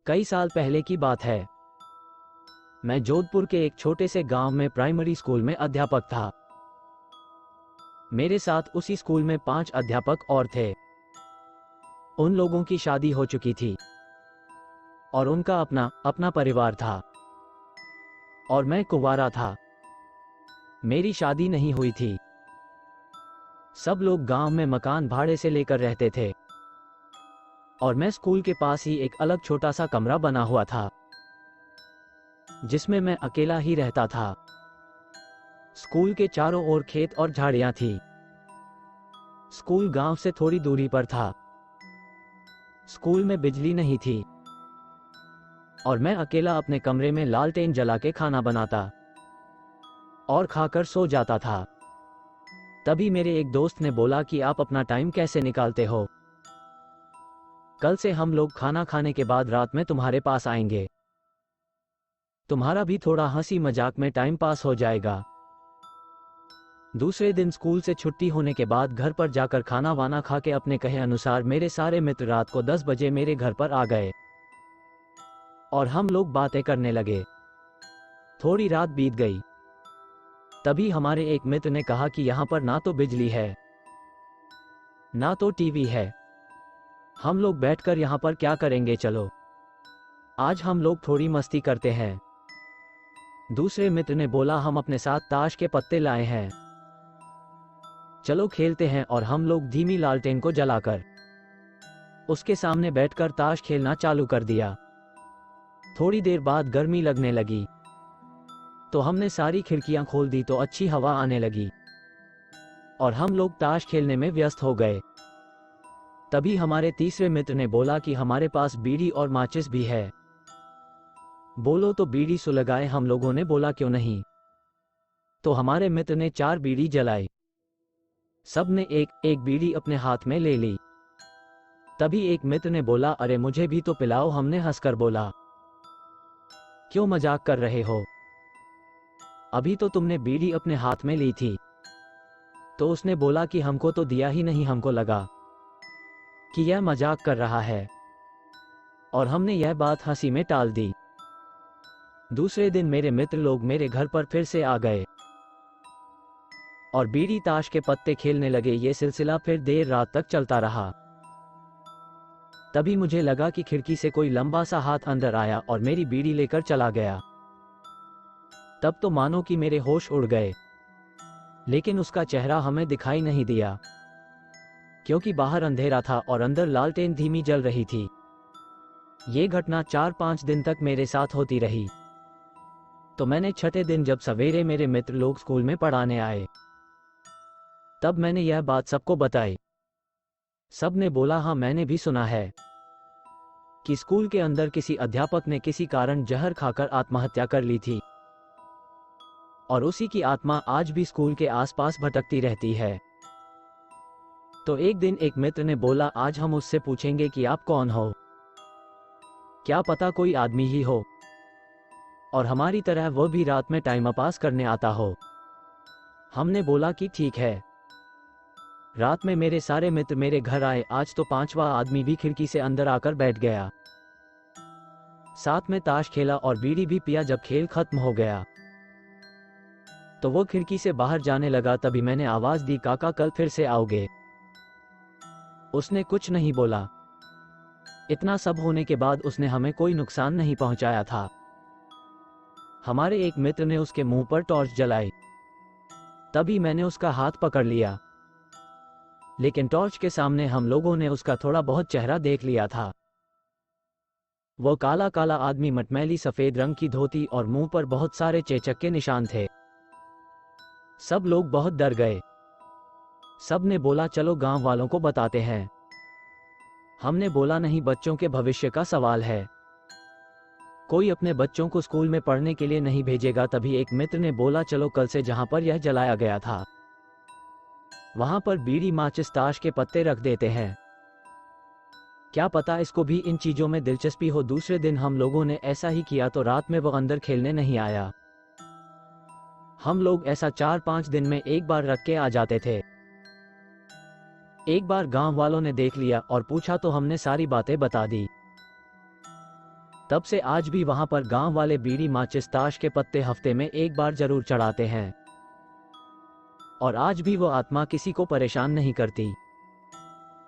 कई साल पहले की बात है। मैं जोधपुर के एक छोटे से गांव में प्राइमरी स्कूल में अध्यापक था। मेरे साथ उसी स्कूल में 5 अध्यापक और थे। उन लोगों की शादी हो चुकी थी और उनका अपना अपना परिवार था और मैं कुंवारा था। मेरी शादी नहीं हुई थी। सब लोग गांव में मकान भाड़े से लेकर रहते थे और मैं स्कूल के पास ही एक अलग छोटा सा कमरा बना हुआ था जिसमें मैं अकेला ही रहता था। स्कूल के चारों ओर खेत और झाड़ियां थी। स्कूल गांव से थोड़ी दूरी पर था। स्कूल में बिजली नहीं थी और मैं अकेला अपने कमरे में लालटेन जला के खाना बनाता और खाकर सो जाता था। तभी मेरे एक दोस्त ने बोला कि आप अपना टाइम कैसे निकालते हो? कल से हम लोग खाना खाने के बाद रात में तुम्हारे पास आएंगे। तुम्हारा भी थोड़ा हंसी मजाक में टाइम पास हो जाएगा। दूसरे दिन स्कूल से छुट्टी होने के बाद घर पर जाकर खाना वाना खा के अपने कहे अनुसार मेरे सारे मित्र रात को 10 बजे मेरे घर पर आ गए और हम लोग बातें करने लगे। थोड़ी रात बीत गई। तभी हमारे एक मित्र ने कहा कि यहाँ पर ना तो बिजली है ना तो टीवी है। हम लोग बैठकर यहाँ पर क्या करेंगे, चलो आज हम लोग थोड़ी मस्ती करते हैं। दूसरे मित्र ने बोला हम अपने साथ ताश के पत्ते लाए हैं, चलो खेलते हैं। और हम लोग धीमी लालटेन को जलाकर उसके सामने बैठकर ताश खेलना चालू कर दिया। थोड़ी देर बाद गर्मी लगने लगी तो हमने सारी खिड़कियां खोल दी तो अच्छी हवा आने लगी और हम लोग ताश खेलने में व्यस्त हो गए। तभी हमारे तीसरे मित्र ने बोला कि हमारे पास बीड़ी और माचिस भी है, बोलो तो बीड़ी सुलगाए। हम लोगों ने बोला क्यों नहीं। तो हमारे मित्र ने 4 बीड़ी जलाई। सब ने एक एक बीड़ी अपने हाथ में ले ली। तभी एक मित्र ने बोला अरे मुझे भी तो पिलाओ। हमने हंसकर बोला क्यों मजाक कर रहे हो, अभी तो तुमने बीड़ी अपने हाथ में ली थी। तो उसने बोला कि हमको तो दिया ही नहीं, हमको लगा कि यह मजाक कर रहा है और हमने यह बात हंसी में टाल दी। दूसरे दिन मेरे मित्र लोग मेरे घर पर फिर से आ गए और बीड़ी ताश के पत्ते खेलने लगे। ये सिलसिला फिर देर रात तक चलता रहा। तभी मुझे लगा कि खिड़की से कोई लंबा सा हाथ अंदर आया और मेरी बीड़ी लेकर चला गया। तब तो मानो कि मेरे होश उड़ गए, लेकिन उसका चेहरा हमें दिखाई नहीं दिया क्योंकि बाहर अंधेरा था और अंदर लालटेन धीमी जल रही थी। ये घटना 4-5 दिन तक मेरे साथ होती रही। तो मैंने छठे दिन जब सवेरे मेरे मित्र लोग स्कूल में पढ़ाने आए तब मैंने यह बात सबको बताई। सब ने बोला हाँ मैंने भी सुना है कि स्कूल के अंदर किसी अध्यापक ने किसी कारण जहर खाकर आत्महत्या कर ली थी और उसी की आत्मा आज भी स्कूल के आसपास भटकती रहती है। तो एक दिन एक मित्र ने बोला आज हम उससे पूछेंगे कि आप कौन हो, क्या पता कोई आदमी ही हो और हमारी तरह वो भी रात में टाइम पास करने आता हो। हमने बोला कि ठीक है। रात में मेरे सारे मित्र मेरे घर आए। आज तो 5वां आदमी भी खिड़की से अंदर आकर बैठ गया। साथ में ताश खेला और बीड़ी भी पिया। जब खेल खत्म हो गया तो वो खिड़की से बाहर जाने लगा। तभी मैंने आवाज दी काका कल फिर से आओगे? उसने कुछ नहीं बोला। इतना सब होने के बाद उसने हमें कोई नुकसान नहीं पहुंचाया था। हमारे एक मित्र ने उसके मुंह पर टॉर्च जलाई। तभी मैंने उसका हाथ पकड़ लिया, लेकिन टॉर्च के सामने हम लोगों ने उसका थोड़ा बहुत चेहरा देख लिया था। वो काला काला आदमी, मटमैली सफेद रंग की धोती और मुंह पर बहुत सारे चेचक के निशान थे। सब लोग बहुत डर गए। सब ने बोला चलो गांव वालों को बताते हैं। हमने बोला नहीं, बच्चों के भविष्य का सवाल है, कोई अपने बच्चों को स्कूल में पढ़ने के लिए नहीं भेजेगा। तभी एक मित्र ने बोला चलो कल से जहां पर यह जलाया गया था वहां पर बीड़ी माचिस ताश के पत्ते रख देते हैं, क्या पता इसको भी इन चीजों में दिलचस्पी हो। दूसरे दिन हम लोगों ने ऐसा ही किया तो रात में वो अंदर खेलने नहीं आया। हम लोग ऐसा 4-5 दिन में एक बार रख के आ जाते थे। एक बार गांव वालों ने देख लिया और पूछा तो हमने सारी बातें बता दी। तब से आज भी वहां पर गांव वाले बीड़ी माचिस ताश के पत्ते हफ्ते में एक बार जरूर चढ़ाते हैं, और आज भी वो आत्मा किसी को परेशान नहीं करती।